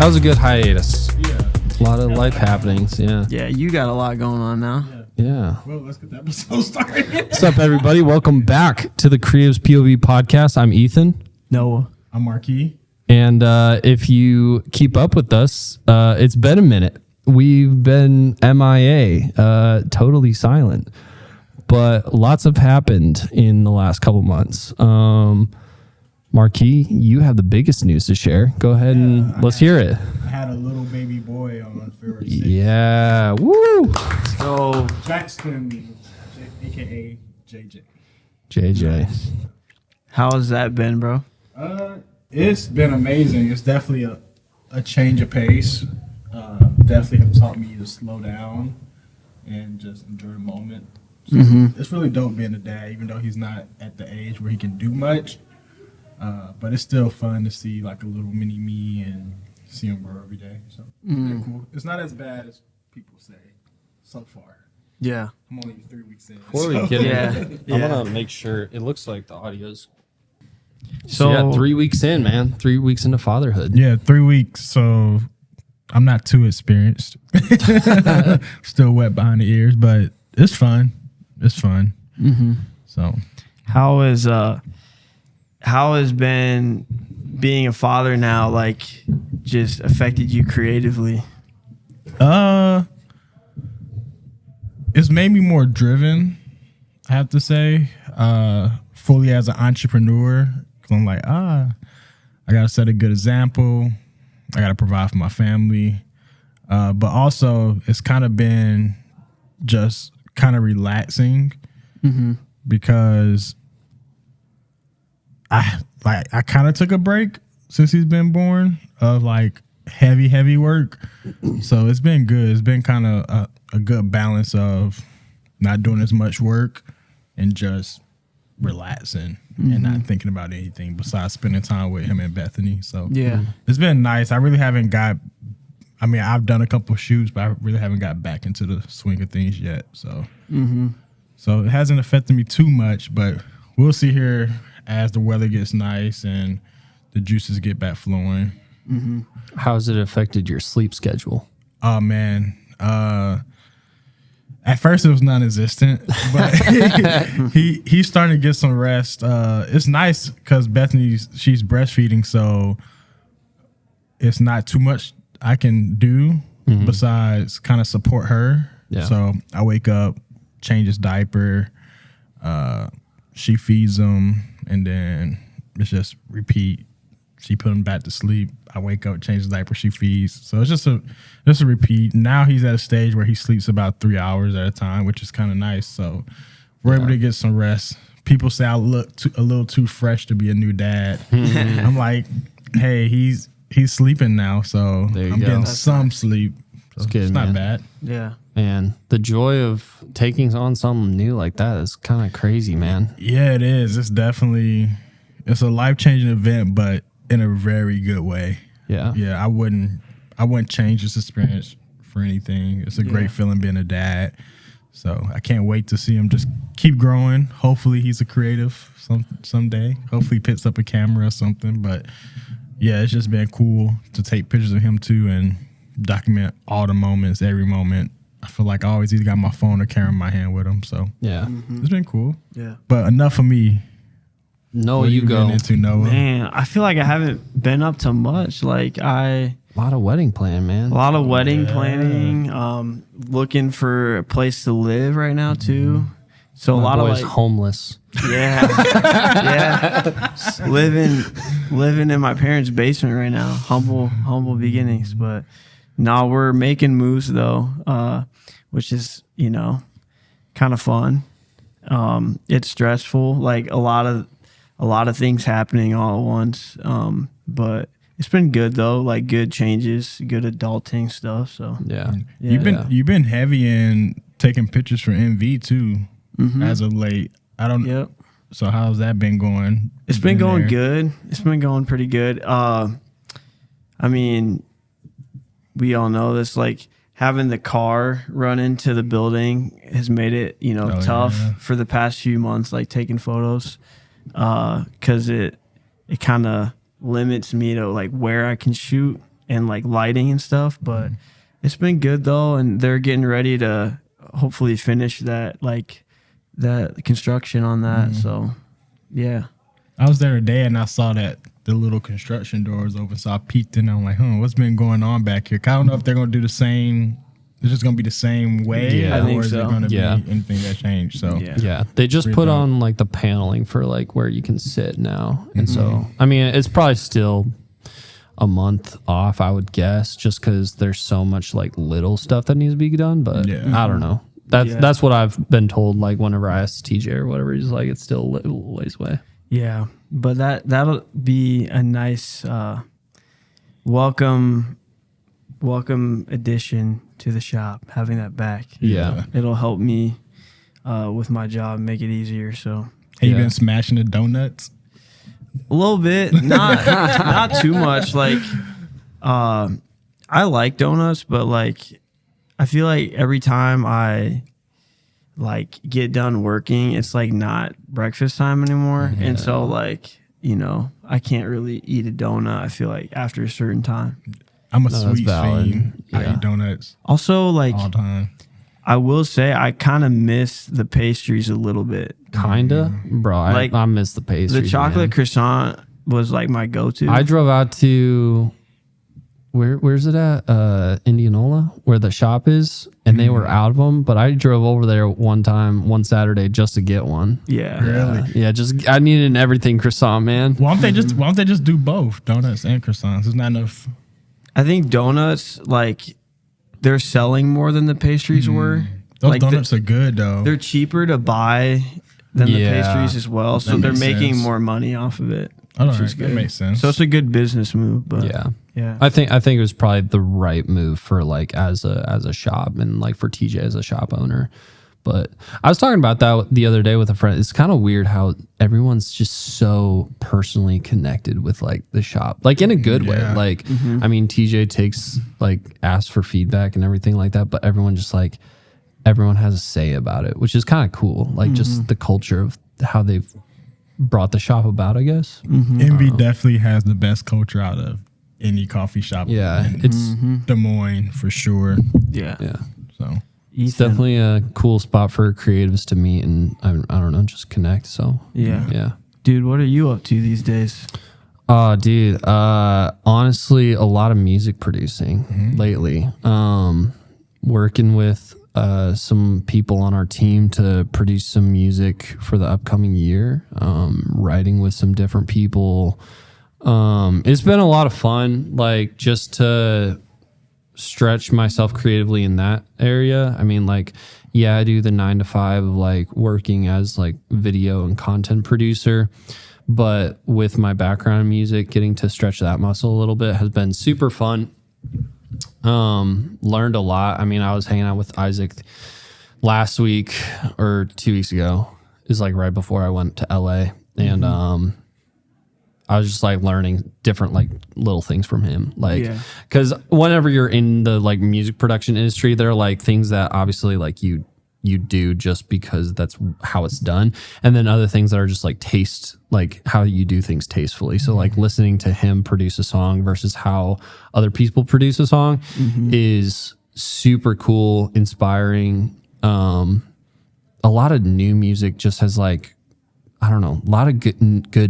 That was a good hiatus. Yeah. A lot of life happenings. Yeah. Yeah, you got a lot going on now. Yeah. Well, let's get the episode started. What's up, everybody? Welcome back to the Creatives POV podcast. I'm Ethan. Noah. I'm Marquis. And if you keep up with us, it's been a minute. We've been MIA, totally silent. But lots have happened in the last couple months. Marquis, you have the biggest news to share. Go ahead and let's hear it. I had a little baby boy on February 6th. Yeah. Woo! So, Jackson, a.k.a. JJ. JJ. how has that been, bro? It's been amazing. It's definitely a change of pace. Definitely have taught me to slow down and just enjoy the moment. So It's really dope being a dad, even though he's not at the age where he can do much. But it's still fun to see like a little mini me and see him grow every day. So it's been cool. It's not as bad as people say so far. Yeah. I'm only 3 weeks in. Before we so- get Yeah. in, Yeah. I want to make sure it looks like the audio's. So, yeah, 3 weeks in, man. 3 weeks into fatherhood. Yeah, 3 weeks. So I'm not too experienced. Still wet behind the ears, but it's fun. It's fun. So how has been being a father now, like, just affected you creatively? it's made me more driven, I have to say. Fully as an entrepreneur. 'Cause I'm like, I gotta set a good example. I gotta provide for my family. But also it's kind of been just kind of relaxing because I kind of took a break since he's been born of like heavy work. So it's been good. It's been kind of a good balance of not doing as much work and just relaxing and not thinking about anything besides spending time with him and Bethany. So Yeah. it's been nice. I really haven't I've done a couple of shoots, but I really haven't got back into the swing of things yet. So, so it hasn't affected me too much, but we'll see here as the weather gets nice and the juices get back flowing. How has it affected your sleep schedule? Oh man. At first it was non-existent, but he's starting to get some rest. It's nice because she's breastfeeding, so it's not too much I can do besides kind of support her. Yeah. So I wake up, change his diaper, she feeds him, and then it's just repeat. She put him back to sleep. I wake up, change his diaper, she feeds. So it's just a repeat. Now he's at a stage where he sleeps about 3 hours at a time, which is kind of nice. So we're able to get some rest. People say I look a little too fresh to be a new dad. I'm like, hey, he's sleeping now, so There you I'm go. getting That's some sleep. So That's good, it's not man. bad. Yeah. Man, the joy of taking on something new like that is kind of crazy, man. Yeah, it is. It's a life-changing event, but in a very good way. Yeah. Yeah, I wouldn't change this experience for anything. It's a great feeling being a dad. So I can't wait to see him just keep growing. Hopefully he's a creative someday. Hopefully he picks up a camera or something. But yeah, it's just been cool to take pictures of him too and document all the moments, every moment. I feel like I always either got my phone or camera in my hand with him. So Yeah. it's been cool. Yeah. But enough of me. No, What you been go. into, Noah? Man, I feel like I haven't been up to much. Like, A lot of wedding plan, man. a lot of wedding planning, looking for a place to live right now too. So a lot of boy's like, homeless. yeah, yeah, living in my parents' basement right now. Humble beginnings, but no, we're making moves though, which is kind of fun. It's stressful, like a lot of things happening all at once. But it's been good though, like good changes, good adulting stuff. So Yeah. You've been heavy in taking pictures for MV too, as of late. Yep. So how's that been going? It's been going good. It's been going pretty good. I mean, we all know this, like having the car run into the building has made it, tough for the past few months, like taking photos, because it kind of limits me to like where I can shoot and like lighting and stuff. But it's been good though, and they're getting ready to hopefully finish that construction on that. So yeah, I was there today and I saw that the little construction doors open, so I peeked in and I'm like, what's been going on back here? I don't know if they're gonna do the same. It's just gonna be the same way, Yeah, I think or is so. it gonna Yeah. be anything that changed? So Yeah, they just put on like the paneling for like where you can sit now, and so I mean it's probably still a month off, I would guess, just because there's so much like little stuff that needs to be done. But I don't know. That's what I've been told. Like whenever I ask TJ or whatever, he's like it's still a little ways away. yeah. But that'll be a nice welcome addition to the shop, having that back. Yeah. It'll help me with my job, make it easier. So have you been smashing the donuts? a little bit, not too much. Like I like donuts, but like I feel like every time I like get done working, it's like not breakfast time anymore. And so like, I can't really eat a donut, I feel like, after a certain time. I'm a that's sweet valid. fiend. I Yeah. eat donuts Also, like, all the time. I will say I kind of miss the pastries a little bit. Kinda, bro. Like, I miss the pastries. The chocolate man. croissant was like my go-to. I drove out to where's it at? Indianola, where the shop is, and they were out of them. But I drove over there one Saturday just to get one. Yeah. Really? Yeah, just I needed an everything croissant, man. Why don't they just do both donuts and croissants? There's not enough. I think donuts, like, they're selling more than the pastries were. Those Like, donuts are good though. They're cheaper to buy than the Yeah. pastries as well. So That they're makes making sense. more money off of it. All Which right, is that good. makes sense. So it's a good business move. But Yeah. yeah. I think it was probably the right move for like as a shop and like for TJ as a shop owner. But I was talking about that the other day with a friend. It's kind of weird how everyone's just so personally connected with like the shop, like in a good way. Yeah. Like, I mean, TJ asks for feedback and everything like that, but everyone has a say about it, which is kind of cool. Like just the culture of how they've brought the shop about, I guess. Envy definitely has the best culture out of any coffee shop. Yeah, in it's Des Moines for sure. Yeah. So It's definitely a cool spot for creatives to meet and I don't know, just connect. So Yeah. Dude, what are you up to these days? Oh, dude. Honestly, a lot of music producing lately. Working with some people on our team to produce some music for the upcoming year. Writing with some different people. It's been a lot of fun, like just to stretch myself creatively in that area. I mean, like, yeah, I do the 9 to 5 of like working as like video and content producer, but with my background in music, getting to stretch that muscle a little bit has been super fun. Learned a lot. I mean, I was hanging out with Isaac last week or 2 weeks ago. It was like right before I went to LA, and I was just like learning different like little things from him. Like, because whenever you're in the like music production industry, there are like things that obviously like you do just because that's how it's done. And then other things that are just like taste, like how you do things tastefully. So like listening to him produce a song versus how other people produce a song is super cool, inspiring. A lot of new music just has like, I don't know, a lot of good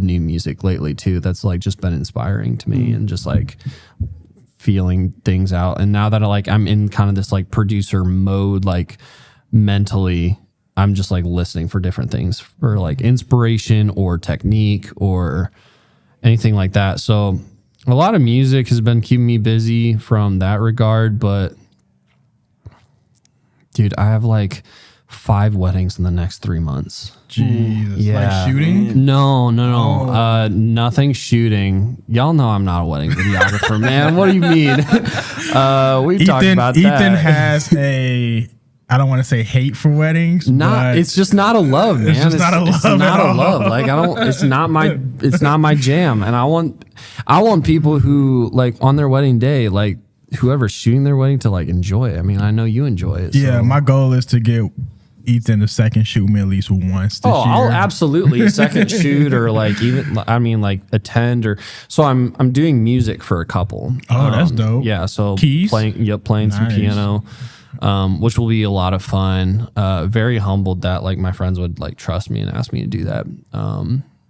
new music lately too. That's like just been inspiring to me and just like feeling things out. And now that I'm in kind of this like producer mode, like mentally, I'm just like listening for different things for like inspiration or technique or anything like that. So a lot of music has been keeping me busy from that regard. But dude, I have like 5 weddings in the next 3 months. Jesus. Yeah. Like shooting? No. Nothing shooting. Y'all know I'm not a wedding videographer, man. What do you mean? We've talked about that. Ethan has I don't want to say hate for weddings. But It's just not a love, man. It's just not a love. It's not at a all. love. Like it's not my jam. And I want people who like on their wedding day, like whoever's shooting their wedding to like enjoy it. I mean, I know you enjoy it. Yeah, so. my goal is to get Ethan to second shoot me at least once this year. I'll absolutely second shoot or like even like attend or so I'm doing music for a couple. Oh, that's dope. Yeah, so Keys? playing some Nice. piano, which will be a lot of fun. Very humbled that like my friends would like trust me and ask me to do that.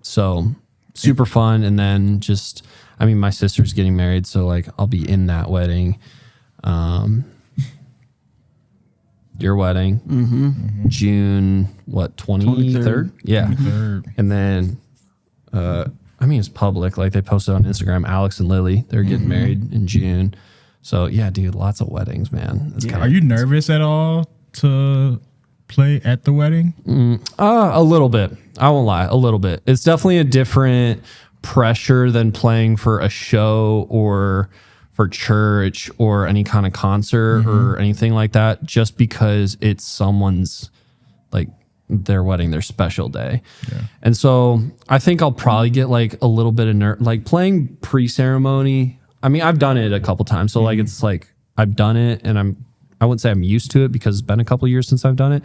So super fun. And then just, I mean, my sister's getting married, so like I'll be in that wedding. Your wedding, June, what, 23rd? Yeah. 23rd. And then, I mean, it's public. Like they posted on Instagram, Alex and Lily, they're getting married in June. So yeah, dude, lots of weddings, man. It's Are you nervous at all to play at the wedding? A little bit. I won't lie, a little bit. It's definitely a different pressure than playing for a show or for church or any kind of concert or anything like that, just because it's someone's like their wedding, their special day. Yeah. And so I think I'll probably get like a little bit of like playing pre-ceremony. I mean, I've done it a couple times. So like, it's like I've done it and I wouldn't say I'm used to it because it's been a couple years since I've done it.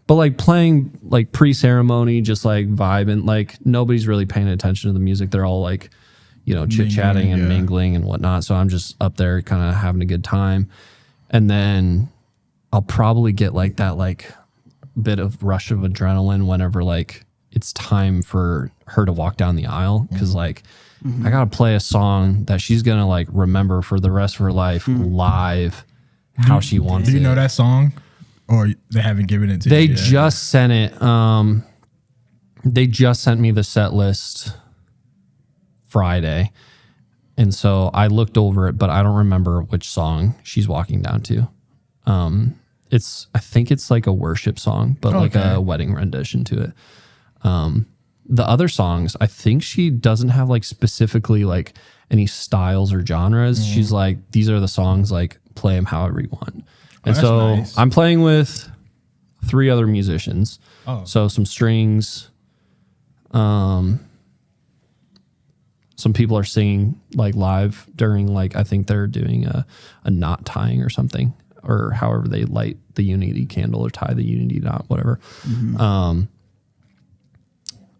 But like playing like pre-ceremony, just like vibing, like nobody's really paying attention to the music. They're all like, you know, chit-chatting and mingling and whatnot. So I'm just up there kind of having a good time. And then I'll probably get like that like bit of rush of adrenaline whenever like it's time for her to walk down the aisle. Cause like I gotta play a song that she's gonna like remember for the rest of her life live how she wants it. Do you know that song? Or they haven't given it to you? They just sent it. They just sent me the set list Friday. And so I looked over it, but I don't remember which song she's walking down to. I think it's like a worship song, but like a wedding rendition to it. The other songs, I think she doesn't have like specifically like any styles or genres. She's like, these are the songs, like play them however you want. And so nice. I'm playing with 3 other musicians. So some strings, some people are singing like live during like, I think they're doing a knot tying or something, or however they light the unity candle or tie the unity knot, whatever.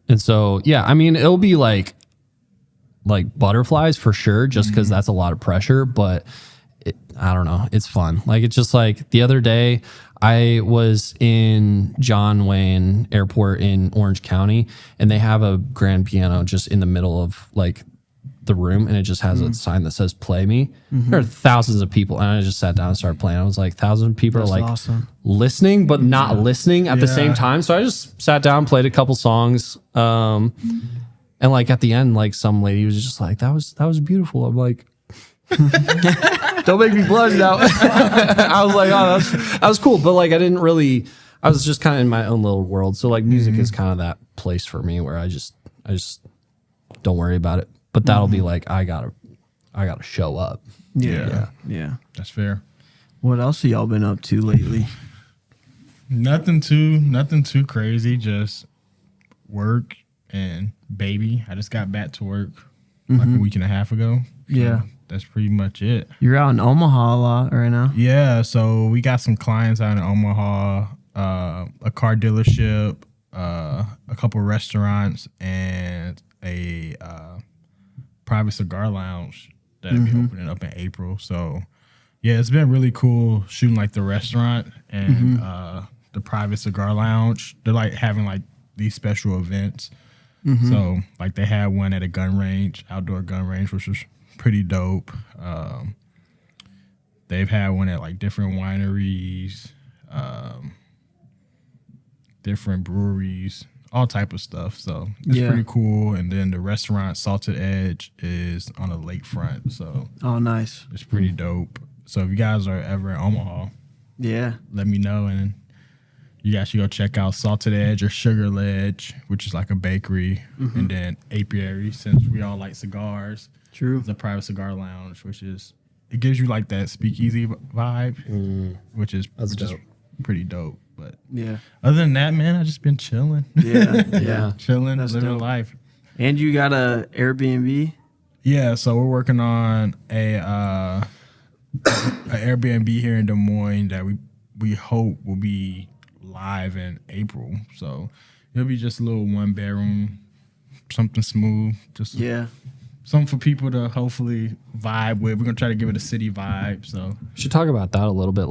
And so, yeah, I mean, it'll be like butterflies for sure, just because that's a lot of pressure, but I don't know. It's fun. Like, it's just like the other day I was in John Wayne Airport in Orange County, and they have a grand piano just in the middle of like the room, and it just has a sign that says play me. There are thousands of people, and I just sat down and started playing. I was like, thousands of people are like listening but not listening at the same time. So I just sat down, played a couple songs, and like at the end, like some lady was just like, that was beautiful. I'm like, don't make me blush now. I was like, oh, that was cool. But like, I was just kind of in my own little world. So like music is kind of that place for me where I just don't worry about it. But that'll be like, I gotta show up. Yeah. That's fair. What else have y'all been up to lately? Nothing too crazy. Just work and baby. I just got back to work like a week and a half ago. So that's pretty much it. You're out in Omaha a lot right now. Yeah. So we got some clients out in Omaha, a car dealership, a couple restaurants, and a private cigar lounge that'll be opening up in April. So yeah, it's been really cool shooting like the restaurant and the private cigar lounge. They're like having like these special events. So like they had one at a gun range, outdoor gun range, which was pretty dope. They've had one at like different wineries, different breweries, all type of stuff. So it's pretty cool. And then the restaurant Salted Edge is on a lakefront. So nice. It's pretty dope. So if you guys are ever in Omaha, let me know, and you guys should go check out Salted Edge or Sugar Ledge, which is like a bakery, and then Apiary, since we all like cigars. True. It's a private cigar lounge, it gives you like that speakeasy vibe, which is pretty dope. But other than that, man, I just been chilling. Chilling, living life. And you got a Airbnb? Yeah, so we're working on a Airbnb here in Des Moines that we hope will be live in April. So it'll be just a little 1-bedroom, something smooth, just something for people to hopefully vibe with. We're gonna try to give it a city vibe. So We should talk about that a little bit.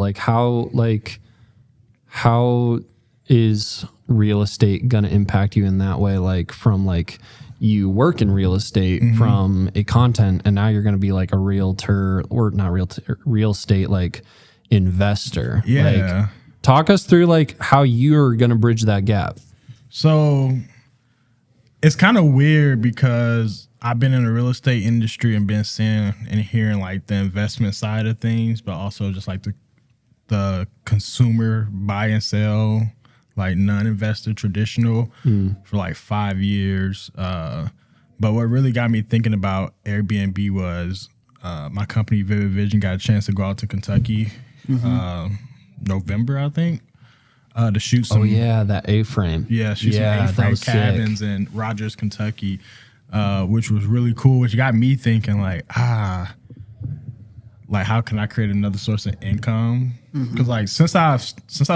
How is real estate gonna impact you in that way? Like from like you work in real estate from a content, and now you're gonna be like a realtor or not real estate like investor. yeah. Like, talk us through like how you're gonna bridge that gap. So it's kind of weird because I've been in the real estate industry and been seeing and hearing like the investment side of things, but also just like the consumer buy and sell, like non-investor traditional for like 5 years. But what really got me thinking about Airbnb was my company Vivid Vision got a chance to go out to Kentucky November, I think. To shoot some. Oh yeah, that A-frame. Yeah, shoot some A-frame cabins in Rogers, Kentucky, which was really cool. Which got me thinking, like how can I create another source of income? Because like since I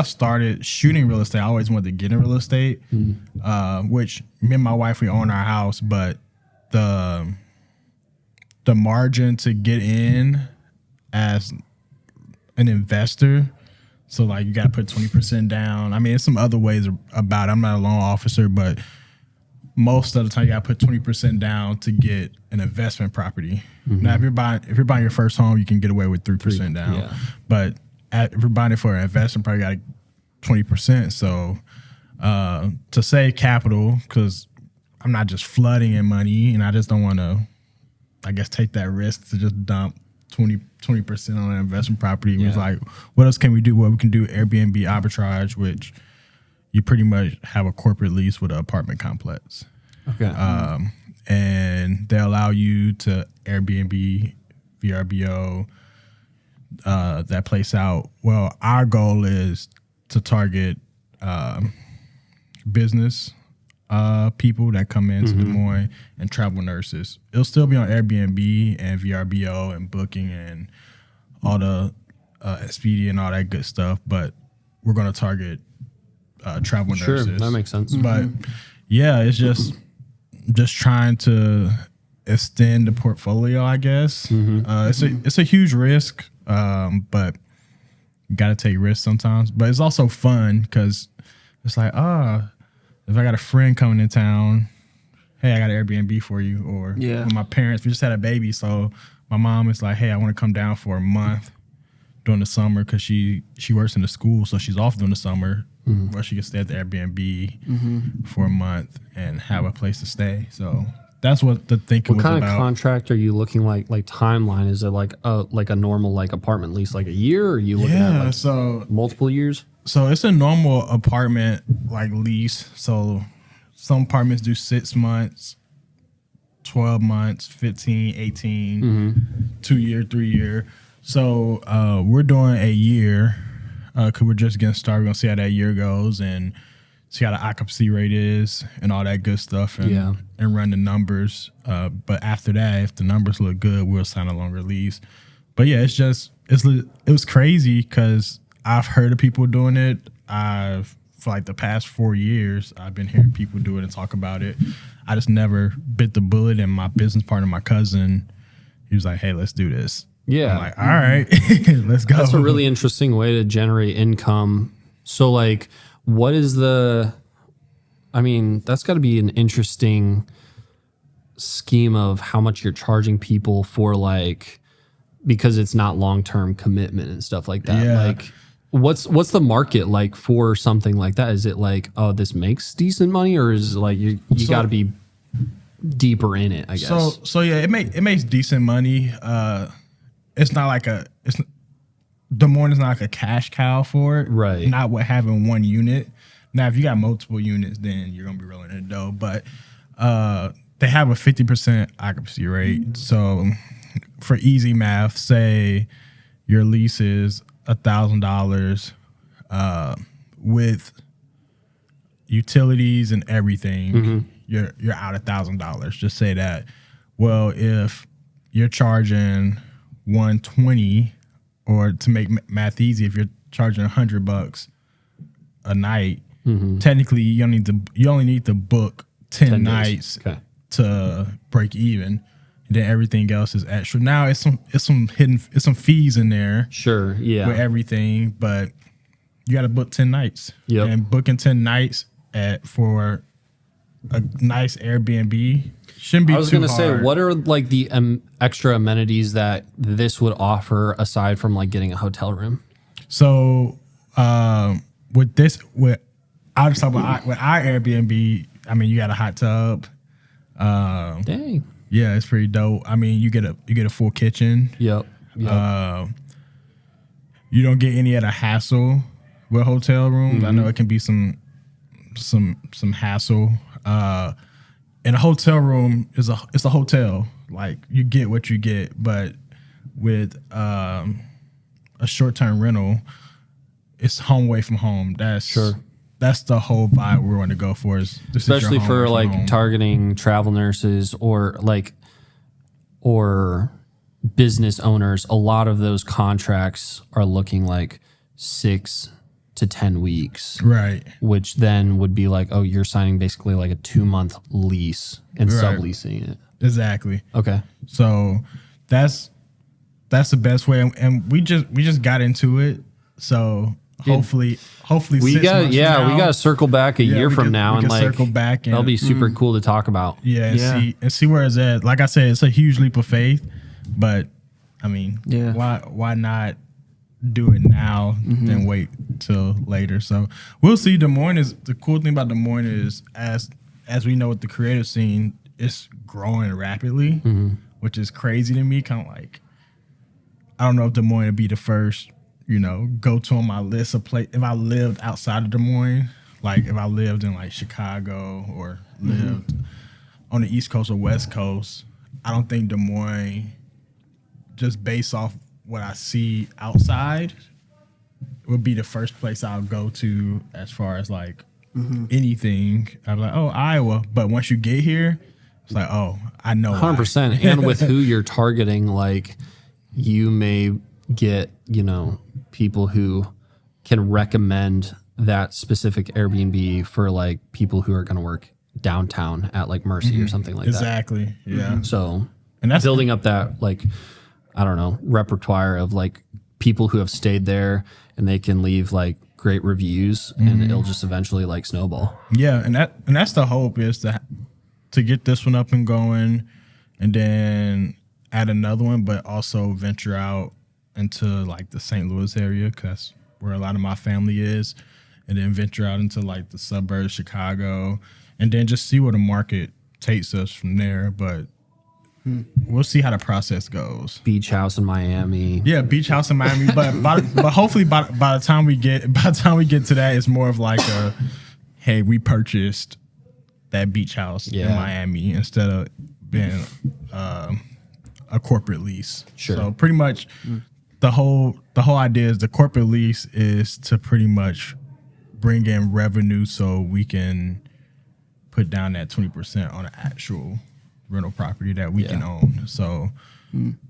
started shooting real estate, I always wanted to get in real estate. Which me and my wife, we own our house, but the margin to get in as an investor. So like you got to put 20% down. I mean, there's some other ways about it. I'm not a loan officer, but most of the time you got to put 20% down to get an investment property. Now, if you're buying your first home, you can get away with 3% down. Yeah. But if you're buying it for an investment, probably got 20%. So to save capital, because I'm not just flooding in money, and I just don't want to, I guess, take that risk to just dump 20% on an investment property. It was like, what else can we do? Well, we can do Airbnb arbitrage, which you pretty much have a corporate lease with an apartment complex. Okay. And they allow you to Airbnb, VRBO, that place out. Well, our goal is to target business people that come into Des Moines and travel nurses. It'll still be on Airbnb and VRBO and Booking and all the Expedia and all that good stuff, but we're going to target travel nurses. Sure, that makes sense. But yeah, it's just trying to extend the portfolio, I guess. It's a huge risk, but you got to take risks sometimes. But it's also fun because it's like, if I got a friend coming in town, hey, I got an Airbnb for you. Or with my parents, we just had a baby, so my mom is like, hey, I want to come down for a month during the summer because she works in the school, so she's off during the summer, where she can stay at the Airbnb for a month and have a place to stay. So that's what the thinking was about. What kind of contract are you looking like timeline? Is it like a normal like apartment lease, like a year? Or are you looking at like so multiple years? So it's a normal apartment like lease. So some apartments do 6 months, 12 months, 15, 18, 2 year, 3 year. So we're doing a year because we're just getting started. We're going to see how that year goes and see how the occupancy rate is and all that good stuff and run the numbers. But after that, if the numbers look good, we'll sign a longer lease. But yeah, it was crazy because I've heard of people doing it. For like the past 4 years, I've been hearing people do it and talk about it. I just never bit the bullet. And my business partner, my cousin, he was like, hey, let's do this. Yeah. I'm like, all right, let's go. That's a really interesting way to generate income. So like, what is that's got to be an interesting scheme of how much you're charging people for like, because it's not long-term commitment and stuff like that. Yeah. Like, what's the market like for something like that? Is it like, oh, this makes decent money, or is it like you got to be deeper in it, I guess? So yeah, it makes decent money. It's not like Des Moines is not like a cash cow for it. Right. Not what having one unit. Now, if you got multiple units, then you're gonna be rolling in the dough. But they have a 50% occupancy rate. So for easy math, say your lease is $1,000 with utilities and everything, you're out $1,000. Just say that. Well, if you're charging $120, or to make math easy, if you're charging $100 a night, technically you only need to book 10 nights to break even. And then everything else is extra. Now it's some fees in there. Sure, yeah. With everything, but you got to book 10 nights. Yep. And booking 10 nights for a nice Airbnb shouldn't be too hard. I was going to say, what are like the extra amenities that this would offer aside from like getting a hotel room? So with our Airbnb, I mean, you got a hot tub. Dang. Yeah, it's pretty dope. I mean, you get a full kitchen. Yep. You don't get any of the hassle with hotel rooms. I know it can be some hassle. And a hotel room it's a hotel. Like you get what you get, but with a short-term rental, it's home away from home. That's the whole vibe we're going to go for. Especially for like targeting travel nurses or business owners. A lot of those contracts are looking like 6 to 10 weeks. Right. Which then would be like, oh, you're signing basically like a 2-month lease and subleasing it. Exactly. Okay. So that's the best way. And we just got into it. So hopefully we got to circle back a year from now and like circle back and that'll be super cool to talk about. See where it's at. Like I said, it's a huge leap of faith, but I mean, why not do it now than wait till later? So we'll see. The cool thing about Des Moines is as we know with the creative scene, it's growing rapidly, which is crazy to me. Kind of like, I don't know if Des Moines would be the first, go to on my list of place if I lived outside of Des Moines, like if I lived in like Chicago or lived on the East Coast or West Coast. I don't think Des Moines, just based off what I see outside, would be the first place I'll go to as far as like anything. I'm like, oh, Iowa. But once you get here, it's like, oh, I know. 100%. And with who you're targeting, like you may get, people who can recommend that specific Airbnb for like people who are going to work downtown at like Mercy or something like that. Exactly. Yeah. So, and that's building up that like, I don't know, repertoire of like people who have stayed there and they can leave like great reviews and it'll just eventually like snowball. Yeah. And that's the hope, is to get this one up and going and then add another one, but also venture out into like the St. Louis area, because where a lot of my family is, and then venture out into like the suburbs, Chicago, and then just see where the market takes us from there. But we'll see how the process goes. Beach house in Miami. Yeah, beach house in Miami. but hopefully by the time we get to that, it's more of like a, hey, we purchased that beach house in Miami instead of being a corporate lease. Sure. So pretty much the whole idea is the corporate lease is to pretty much bring in revenue so we can put down that 20% on an actual rental property that we can own. So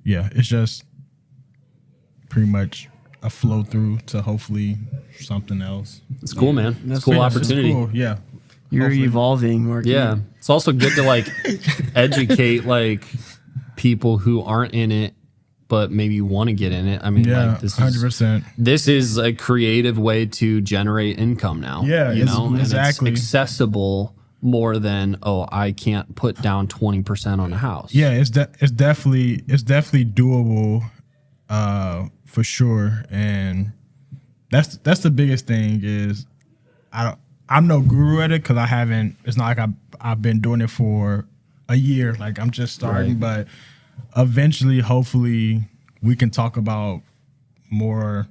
it's just pretty much a flow through to hopefully something else. It's cool, man. It's a cool opportunity. Cool. Yeah. You're evolving, Mark. Yeah. It's also good to like educate like people who aren't in it but maybe want to get in it. I mean, like this 100%. This is a creative way to generate income now. Yeah, exactly. And it's accessible more than, oh, I can't put down 20% on a house. Yeah, it's definitely doable, for sure. And that's the biggest thing is I'm no guru at it, because I haven't. It's not like I've been doing it for a year. Like I'm just starting, but eventually, hopefully, we can talk about more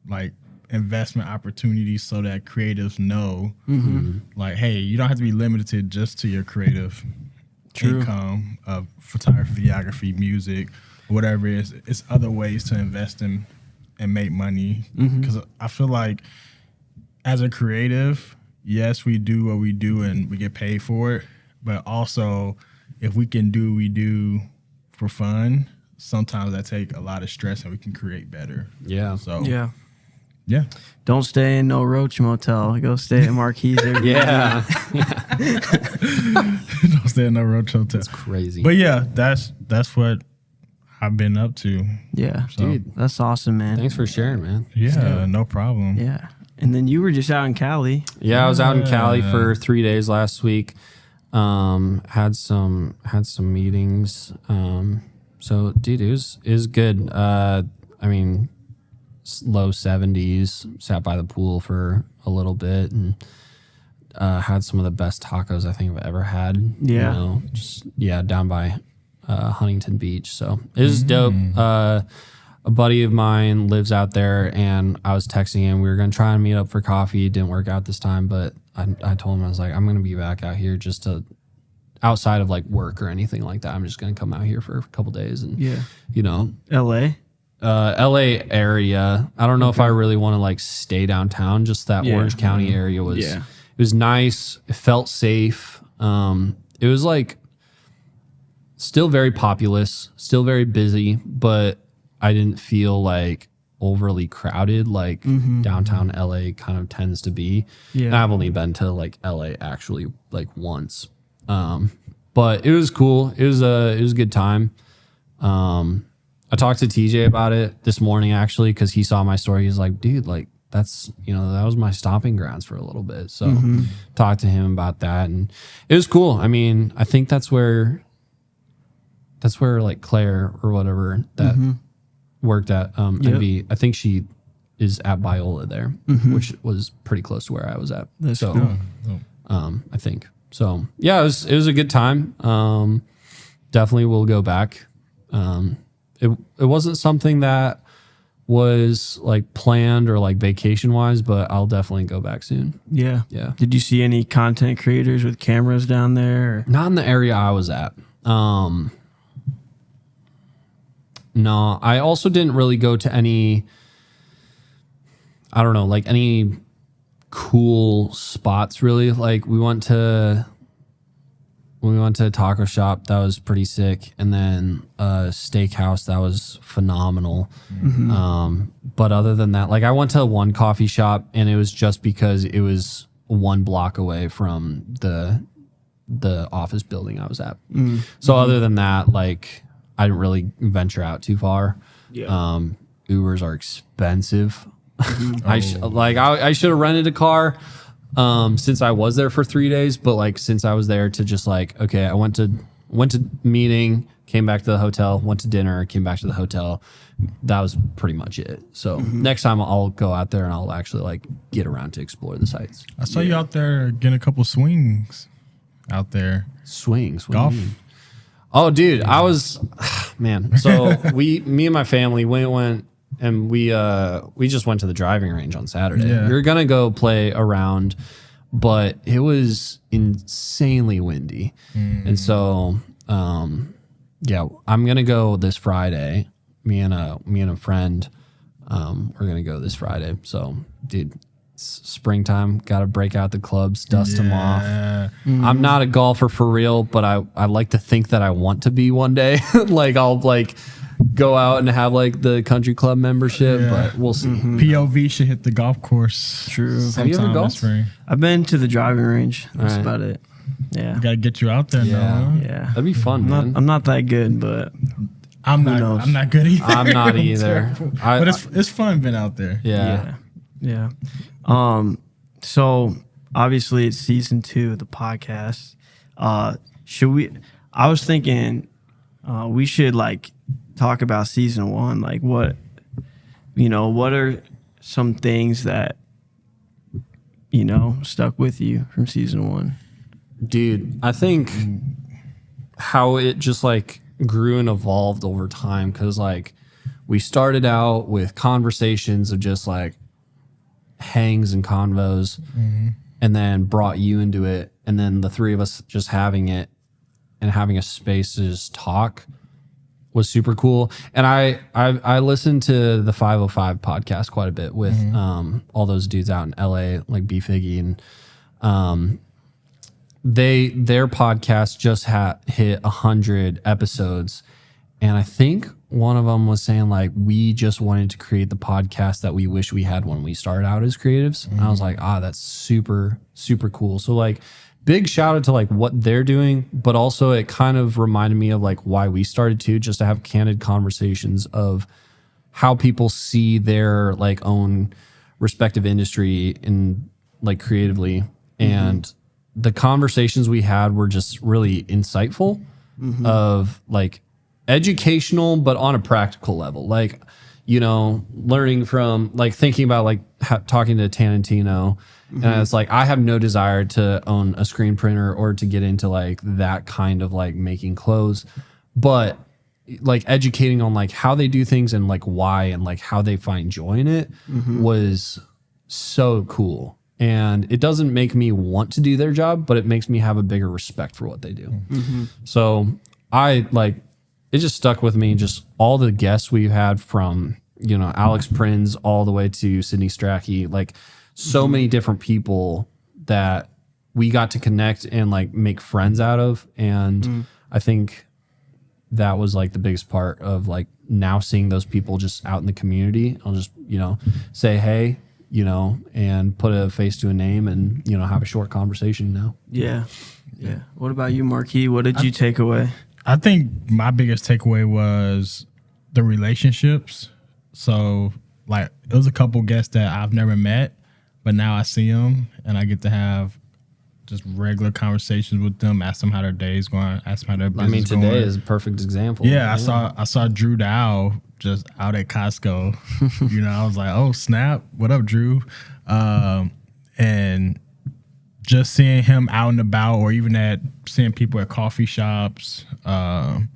like investment opportunities so that creatives know, like, hey, you don't have to be limited just to your creative income of photography, videography, music, whatever it is. It's other ways to invest in and make money. Because I feel like as a creative, yes, we do what we do and we get paid for it. But also, if we can do what we do for fun, sometimes that take a lot of stress and we can create better. Yeah. So Yeah. Don't stay in no Roach Motel. Go stay at Marquis. Yeah. Don't stay in no road hotel. That's crazy. But yeah, that's what I've been up to. Yeah. So, Dude, That's awesome, man. thanks for sharing, man. yeah, no problem. Yeah. And then you were just out in Cali. Yeah, I was out in Cali for 3 days last week. Had some meetings. So dude, it was good. I mean, low 70s. Sat by the pool for a little bit and had some of the best tacos I think I've ever had. Yeah. Down by Huntington Beach. So it was dope. A buddy of mine lives out there, and I was texting him. We were going to try and meet up for coffee. It didn't work out this time, but I told him, I was like, I'm going to be back out here just to, outside of like work or anything like that. I'm just going to come out here for a couple days and, LA. LA area. I don't know if I really want to like stay downtown. Just that Orange County area was, it was nice. It felt safe. It was like still very populous, still very busy, but I didn't feel like overly crowded like downtown LA kind of tends to be. Yeah. And I've only been to like LA actually like once. But it was cool. It was a good time. I talked to TJ about it this morning actually, because he saw my story. He's like, dude, like that's, that was my stomping grounds for a little bit. So talked to him about that, and it was cool. I mean, I think that's where like Claire or whatever that worked at MB. I think she is at Biola there, which was pretty close to where I was at. That's so cool. I think so. Yeah, it was a good time. Definitely will go back. It wasn't something that was like planned or like vacation wise, but I'll definitely go back soon. Yeah. Yeah. Did you see any content creators with cameras down there? Or? Not in the area I was at. No, I also didn't really go to any, I don't know, like any cool spots really. Like we went to a taco shop that was pretty sick, and then a steakhouse that was phenomenal. But other than that, like I went to one coffee shop, and it was just because it was 1 block away from the office building I was at. So other than that, like I didn't really venture out too far. Yeah. Ubers are expensive. I should have rented a car since I was there for 3 days, but like since I was there to just like, okay, I went to meeting, came back to the hotel, went to dinner, came back to the hotel. That was pretty much it. So next time I'll go out there and I'll actually like get around to explore the sites. I saw you out there getting a couple swings out there. Swings. What Golf. do you mean? Oh, dude, I was, man. So me and my family went and we just went to the driving range on Saturday. Yeah. We were gonna go play around, but it was insanely windy, and so I'm gonna go this Friday. Me and a friend, we're gonna go this Friday. So, dude. Springtime, got to break out the clubs, dust them off. I'm not a golfer for real, but I like to think that I want to be one day. Like I'll like go out and have like the country club membership, but we'll see. POV should hit the golf course. True. Have you ever sometime golfed? this spring. I've been to the driving range. That's All right. about it. Yeah. Got to get you out there now. huh? Yeah. That'd be fun, man. I'm not that good, but I'm knows? not good either. I'm not either. terrible. But it's fun being out there. Yeah. yeah. So obviously it's season 2 of the podcast. I was thinking we should like talk about season 1. Like what are some things that, stuck with you from season 1? Dude, I think how it just like grew and evolved over time, because like we started out with conversations of just like hangs and convos, and then brought you into it, and then the three of us just having it and having a space to just talk was super cool. And I listened to the 505 podcast quite a bit with all those dudes out in LA, like B Figgy, and their podcast just hit 100 episodes, And I think one of them was saying like, we just wanted to create the podcast that we wish we had when we started out as creatives. And I was like, that's super, super cool. So like big shout out to like what they're doing, but also it kind of reminded me of like why we started too, just to have candid conversations of how people see their like own respective industry in like creatively. And the conversations we had were just really insightful of like educational, but on a practical level, like, you know, learning from like thinking about like talking to Tarantino. And it's like, I have no desire to own a screen printer or to get into like that kind of like making clothes, but like educating on like how they do things and like why and like how they find joy in it was so cool. And it doesn't make me want to do their job, but it makes me have a bigger respect for what they do. So I like, it just stuck with me. Just all the guests we've had from, you know, Alex Prinz all the way to Sydney Strachey, like so many different people that we got to connect and like make friends out of. And I think that was like the biggest part of like now seeing those people just out in the community. I'll just, you know, say, hey, you know, and put a face to a name and, you know, have a short conversation now. Yeah. Yeah. What about you, Marquis? What did you take away? I think my biggest takeaway was the relationships. So like it was a couple guests that I've never met, but now I see them and I get to have just regular conversations with them, ask them how their day's going, ask them how their business I mean, today going. is a perfect example. Yeah, I saw Drew Dow just out at Costco. You know, I was like, oh snap, what up, Drew? And just seeing him out and about, or even seeing people at coffee shops, and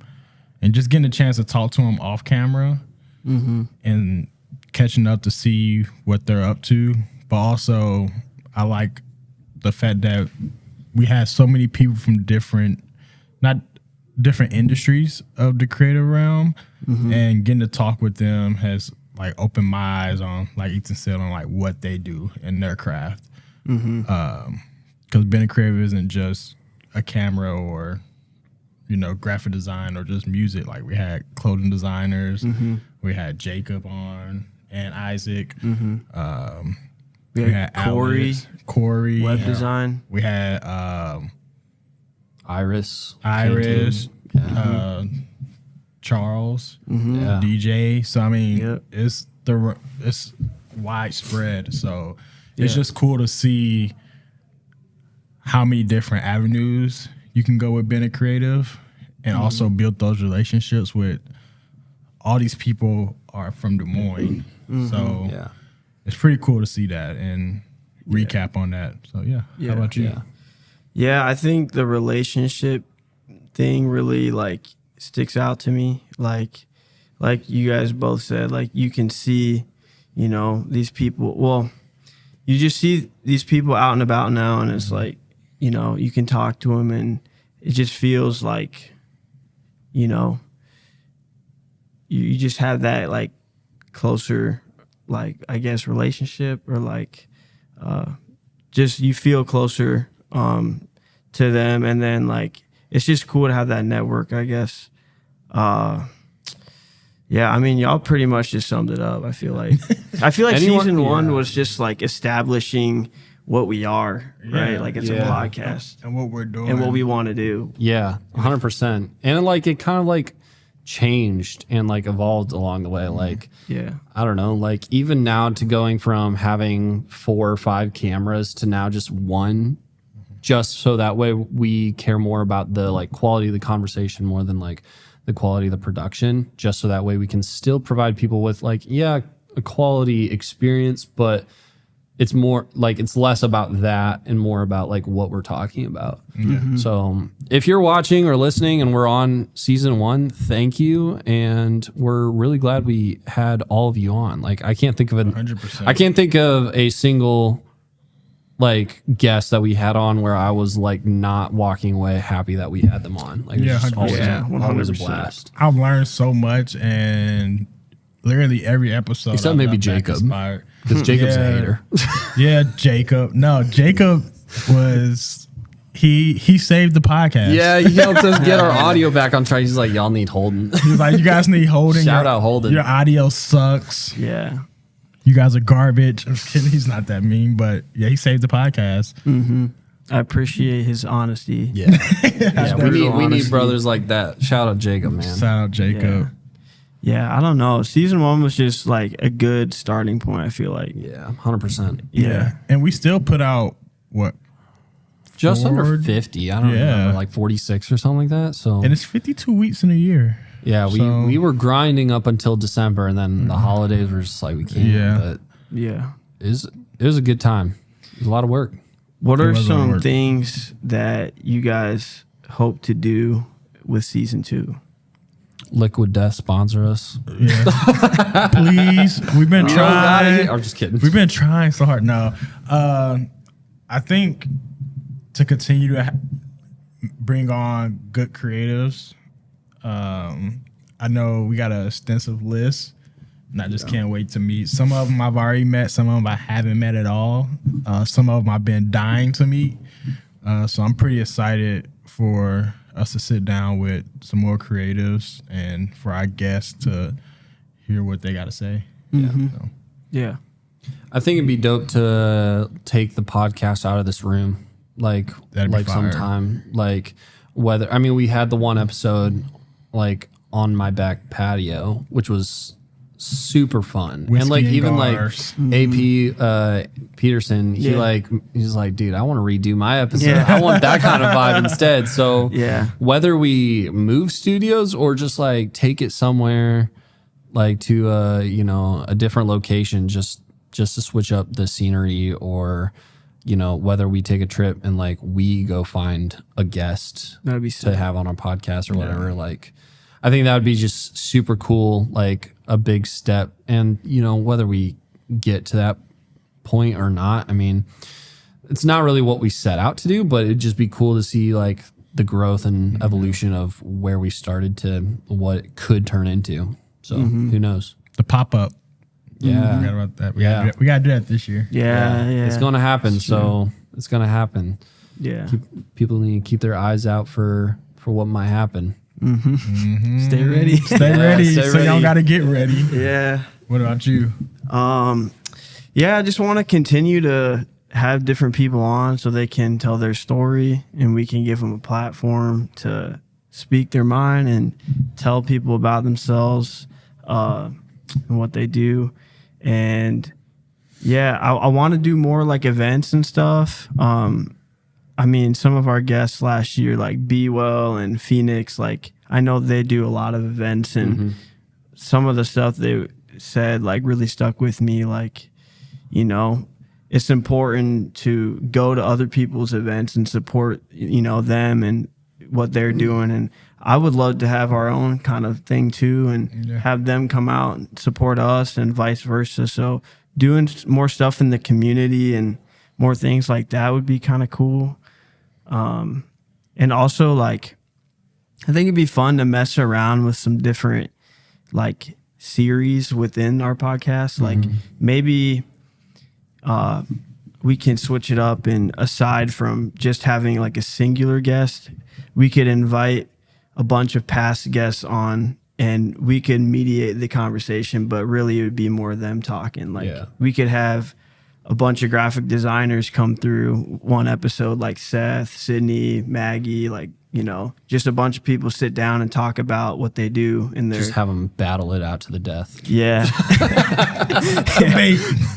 just getting a chance to talk to him off camera, and catching up to see what they're up to. But also, I like the fact that we had so many people from different industries of the creative realm, and getting to talk with them has like opened my eyes on, like Ethan said, on like what they do in their craft. Because being a creative isn't just a camera or, you know, graphic design or just music. Like we had clothing designers, we had Jacob on and Isaac. We had Corey, web design. We had Iris, Charles, Yeah. DJ. So I mean, it's widespread. So it's just cool to see how many different avenues you can go with being a creative, and also build those relationships with all these people are from Des Moines. So it's pretty cool to see that and recap on that. So how about you? Yeah, I think the relationship thing really like sticks out to me. Like you guys both said, like you can see, you know, these people. Well, you just see these people out and about now, and it's like, you know, you can talk to them, and it just feels like, you know, you just have that like closer, like I guess relationship, or like just you feel closer to them, and then like it's just cool to have that network, I guess. Yeah, I mean, y'all pretty much just summed it up. I feel like season one was just like establishing what we are, right? Like it's a podcast and what we're doing and what we want to do. Yeah, 100%. And like it kind of like changed and like evolved along the way. Like, I don't know, like even now to going from having 4 or 5 cameras to now just one, just so that way we care more about the like quality of the conversation more than like the quality of the production, just so that way we can still provide people with like, a quality experience, but it's more like it's less about that and more about like what we're talking about. So if you're watching or listening and we're on season 1, thank you. And we're really glad we had all of you on. Like I can't think of 100%. I can't think of a single like guest that we had on where I was like not walking away happy that we had them on. Like Yeah, it's always, 100%. always a blast. I've learned so much, and literally every episode, Except maybe Jacob, because Jacob's a hater. Yeah, Jacob. No, Jacob was he saved the podcast. Yeah, he helped us get our audio back on track. He's like, y'all need Holden. He's like, you guys need Holden. Shout out Holden. Your audio sucks. Yeah. You guys are garbage. I'm just kidding. He's not that mean, but yeah, he saved the podcast. Mm-hmm. I appreciate his honesty. Yeah, Yeah, we need brothers like that. Shout out Jacob, man. Shout out Jacob. Yeah, I don't know. Season 1 was just like a good starting point, I feel like. Yeah, 100%. Yeah. And we still put out what? Just under 50. I don't remember, like 46 or something like that. So, and it's 52 weeks in a year. Yeah, we were grinding up until December, and then the holidays were just like, we can't. Yeah. But Yeah. it was a good time. It was a lot of work. What are some things that you guys hope to do with season 2? Liquid Death sponsor us. Yeah. Please. We've been trying. I'm just kidding. We've been trying so hard. No. I think to continue to bring on good creatives. I know we got an extensive list, and I just can't wait to meet. Some of them I've already met. Some of them I haven't met at all. Some of them I've been dying to meet. So I'm pretty excited for us to sit down with some more creatives and for our guests to hear what they got to say. Mm-hmm. So. Yeah. I think it'd be dope to take the podcast out of this room, like fire. sometime, like whether we had the one episode like on my back patio, which was super fun, Whiskey and like and even bars. like AP Peterson, he's like, dude, I want to redo my episode. Yeah. I want that kind of vibe instead. So Yeah. whether we move studios or just like take it somewhere like to a different location, just to switch up the scenery, or whether we take a trip and like we go find a guest That'd be to sick. have on our podcast or whatever. Like, I think that would be just super cool, like a big step. And whether we get to that point or not, it's not really what we set out to do, but it'd just be cool to see like the growth and evolution of where we started to what it could turn into. So who knows? The pop-up. Yeah. We forgot about that. We got to do that this year. Yeah. It's going to happen. So it's going to happen. Yeah. People need to keep their eyes out for what might happen. Stay ready. Stay ready. stay So y'all ready. got to get ready. Yeah. What about you? Yeah, I just want to continue to have different people on so they can tell their story and we can give them a platform to speak their mind and tell people about themselves and what they do. And yeah, I want to do more like events and stuff. Some of our guests last year, like Be Well and Phoenix, like I know they do a lot of events, and some of the stuff they said like really stuck with me. Like, it's important to go to other people's events and support, them and what they're doing. And I would love to have our own kind of thing too, and have them come out and support us and vice versa. So doing more stuff in the community and more things like that would be kind of cool. And also like, I think it'd be fun to mess around with some different like series within our podcast. Like maybe, we can switch it up, and aside from just having like a singular guest, we could invite a bunch of past guests on and we could mediate the conversation, but really it would be more them talking. Like we could have a bunch of graphic designers come through one episode, like Seth, Sydney, Maggie, like, just a bunch of people sit down and talk about what they do in their... Just have them battle it out to the death. Yeah.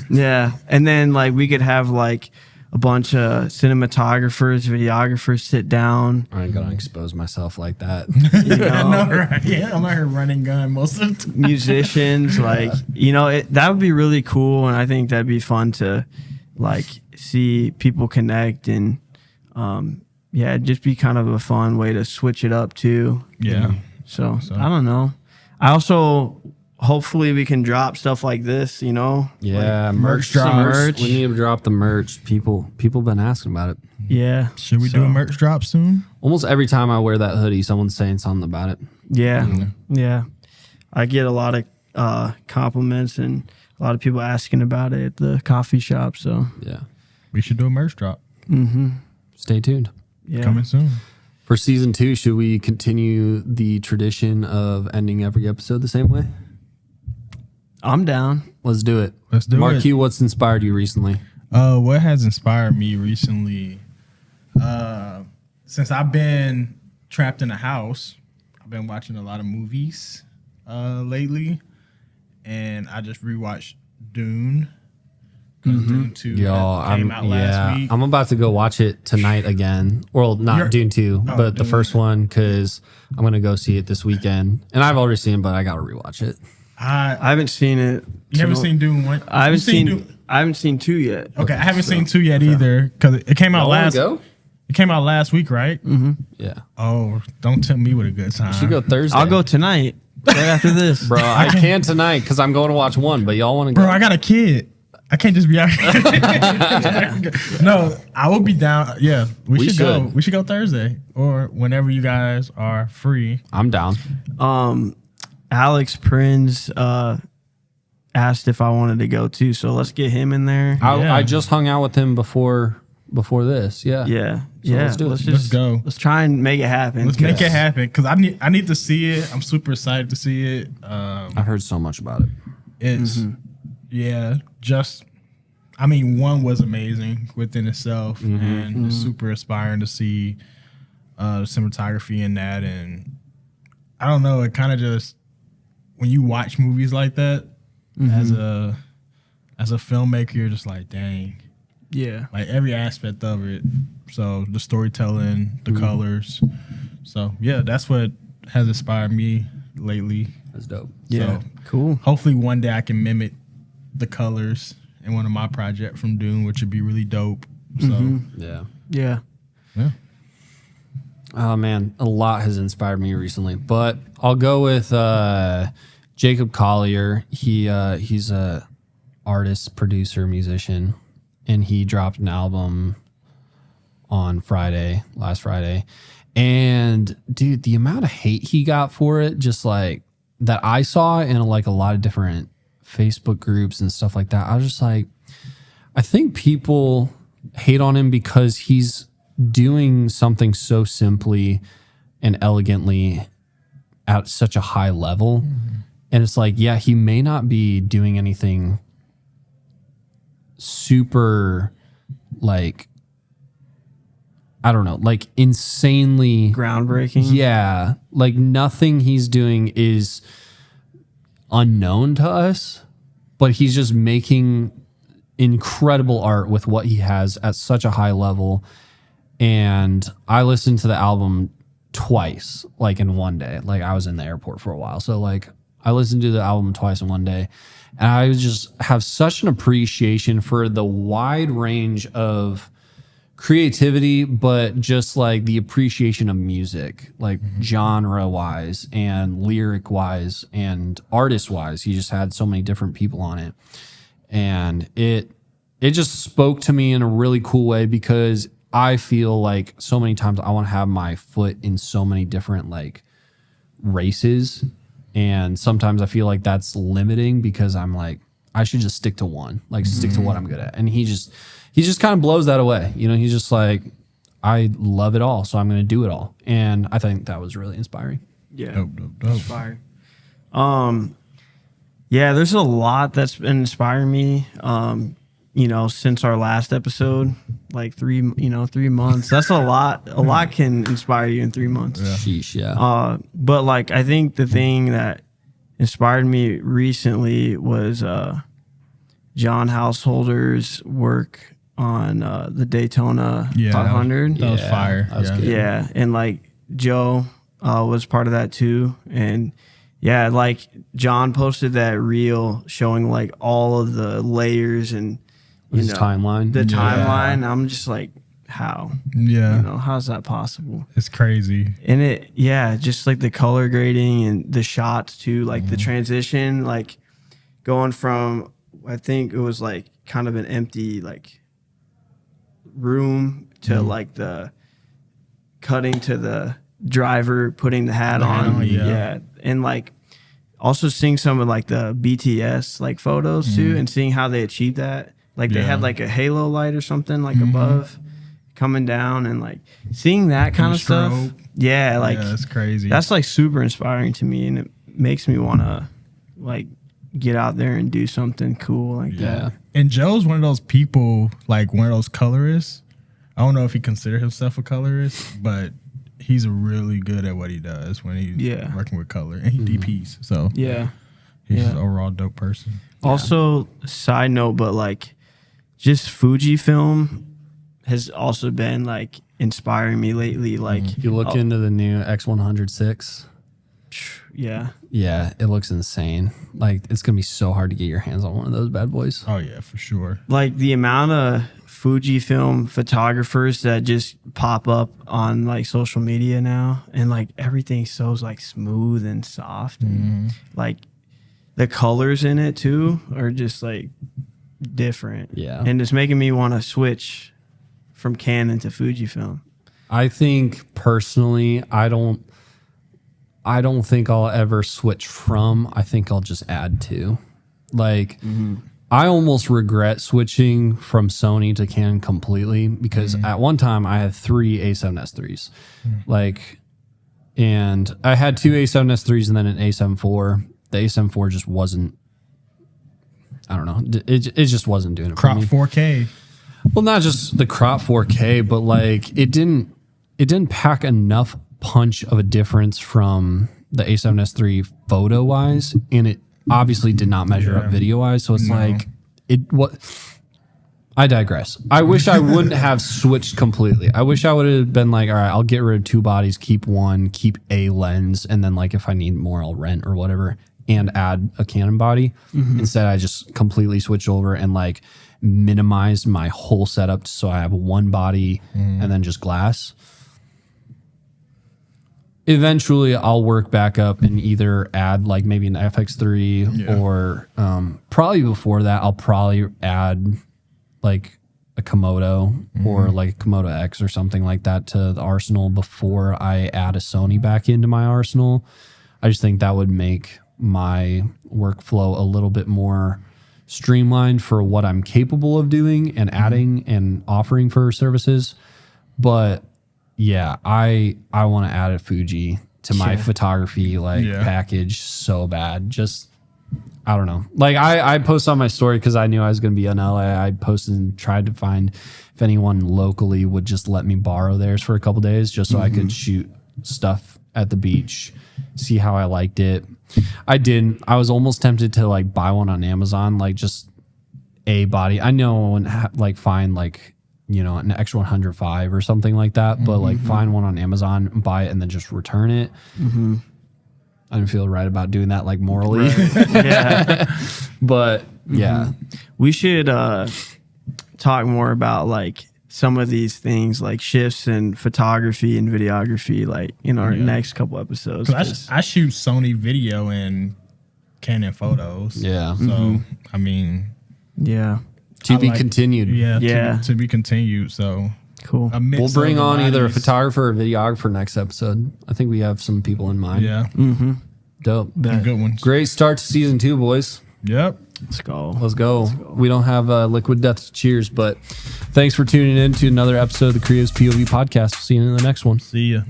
Yeah. And then like we could have like a bunch of cinematographers, videographers sit down. I ain't gonna expose myself like that. Right? Yeah, I'm out here running gun most of the time. Musicians, like, that would be really cool. And I think that'd be fun to like see people connect, and it'd just be kind of a fun way to switch it up too. Yeah. So I don't know. I also hopefully we can drop stuff like this, Yeah, like merch some drops. merch. We need to drop the merch. People been asking about it. Yeah. Should we do a merch drop soon? Almost every time I wear that hoodie, someone's saying something about it. Yeah. Yeah. I get a lot of compliments and a lot of people asking about it at the coffee shop. So Yeah. We should do a merch drop. Stay tuned. Yeah. Coming soon. For season 2, should we continue the tradition of ending every episode the same way? I'm down. Let's do it. Let's do Marquis, it. what's inspired you recently? What has inspired me recently? Since I've been trapped in a house, I've been watching a lot of movies lately, and I just rewatched Dune. Because Dune 2 came out last week. I'm about to go watch it tonight again. Well, not Dune 2, but the first one, because I'm going to go see it this weekend. And I've already seen it, but I got to rewatch it. I haven't seen it. You haven't seen Dune 1? I haven't seen 2 yet. Okay, I haven't seen 2 yet either, because it came out It came out last week, right? Mm-hmm. Yeah. Oh, don't tempt me with a good time. You should go Thursday. I'll go tonight, right after this. Bro, I can tonight because I'm going to watch one, but y'all want to go? Bro, I got a kid. I can't just be out here. No, I will be down. Yeah, we should go. We should go Thursday or whenever you guys are free. I'm down. Alex Prinz asked if I wanted to go too, so let's get him in there. I just hung out with him before this. Yeah. Yeah. So let's do it. Let's go. Let's try and make it happen. Let's make it happen because I need to see it. I'm super excited to see it. I've heard so much about it. It's I mean, 1 was amazing within itself, and it's super inspiring to see cinematography in that. And I don't know, it kind of just when you watch movies like that as a filmmaker, you're just like, dang, Yeah. like every aspect of it. So the storytelling, the colors. So yeah, that's what has inspired me lately. That's dope. Yeah. So Cool. hopefully one day I can mimic the colors in one of my projects from Dune, which would be really dope. So Yeah. Yeah. yeah. Oh man, a lot has inspired me recently, but I'll go with Jacob Collier. He's a artist, producer, musician, and he dropped an album on last Friday. And dude, the amount of hate he got for it, just like that I saw in like a lot of different Facebook groups and stuff like that. I was just like, I think people hate on him because he's doing something so simply and elegantly at such a high level. And it's like, yeah, he may not be doing anything super like, I don't know, like insanely Groundbreaking. Yeah. Like nothing he's doing is unknown to us, but he's just making incredible art with what he has at such a high level. And I listened to the album twice, like in one day. Like I was in the airport for a while. So like I listened to the album twice in one day. And I just have such an appreciation for the wide range of creativity, but just like the appreciation of music, like genre wise and lyric wise and artist wise. He just had so many different people on it. And it just spoke to me in a really cool way because I feel like so many times I want to have my foot in so many different like races. And sometimes I feel like that's limiting because I'm like, I should just stick to one, like stick to what I'm good at. And he just kind of blows that away. You know, he's just like, I love it all, so I'm going to do it all. And I think that was really inspiring. Yeah. Dope. Fire. Yeah, there's a lot that's been inspiring me. You know, since our last episode, like 3 months. That's a lot. A lot can inspire you in 3 months. Yeah. Sheesh, yeah. But like, I think the thing that inspired me recently was John Householder's work on the Daytona 500. That was fire. That was good. Yeah, and like Joe was part of that too, and yeah, like John posted that reel showing like all of the layers and His timeline. The timeline. I'm just like, how? Yeah. You know, how's that possible? It's crazy. And it, yeah, just like the color grading and the shots too, like the transition, like going from, I think it was like kind of an empty like room to like the cutting to the driver putting the hat on. Yeah. And like also seeing some of like the BTS like photos too and seeing how they achieved that. Like they had like a halo light or something like above coming down and like seeing that kind of stuff. Yeah, like that's crazy. That's like super inspiring to me, and it makes me want to like get out there and do something cool like that. And Joe's one of those people, like one of those colorists. I don't know if he considers himself a colorist, but he's really good at what he does when he's working with color, and he DPs. So he's just an overall dope person. Also, side note, but like just Fujifilm has also been like inspiring me lately. Like you look into the new X106. Yeah. Yeah, it looks insane. Like it's gonna be so hard to get your hands on one of those bad boys. Oh yeah, for sure. Like the amount of Fujifilm photographers that just pop up on like social media now, and like everything's so like smooth and soft, and like the colors in it too are just like different. Yeah, and it's making me want to switch from Canon to Fujifilm. I think personally, I don't think I'll ever switch from. I think I'll just add to. Like, I almost regret switching from Sony to Canon completely because at one time I had 3 A7S3s. Like, and I had 2 A7S3s and then an A7 IV. The A7 IV just wasn't, I don't know. It just wasn't doing it Crop for me. 4K. Well, not just the crop 4K, but like it didn't pack enough punch of a difference from the A7S3 photo wise, and it obviously did not measure up video wise. So it's like I digress. I wish I wouldn't have switched completely. I wish I would have been like, all right, I'll get rid of 2 bodies, keep one, keep a lens, and then like if I need more, I'll rent or whatever, and add a Canon body. Instead, I just completely switched over and like minimized my whole setup so I have 1 body and then just glass. Eventually, I'll work back up and either add like maybe an FX3 or probably before that, I'll probably add like a Komodo or like a Komodo X or something like that to the arsenal before I add a Sony back into my arsenal. I just think that would make my workflow a little bit more streamlined for what I'm capable of doing and adding and offering for services. But yeah, I want to add a Fuji to my photography package so bad. Just, I don't know. Like I posted on my story because I knew I was going to be in LA. I posted and tried to find if anyone locally would just let me borrow theirs for a couple days just so I could shoot stuff at the beach, see how I liked it. I didn't. I was almost tempted to like buy one on Amazon, like just a body. I know I wouldn't like find like, you know, an X105 or something like that, but like find one on Amazon, buy it, and then just return it. I didn't feel right about doing that like morally. But yeah, we should talk more about like some of these things like shifts in photography and videography like in our next couple episodes. I shoot Sony video and Canon photos. So I mean, to be continued. To be continued. So cool. We'll bring on either a photographer or videographer next episode. I think we have some people in mind. Dope. Good ones. Great start to season 2, boys. Yep. Let's go. Let's go. We don't have Liquid Death cheers, but thanks for tuning in to another episode of the Creatives POV podcast. See you in the next one. See ya.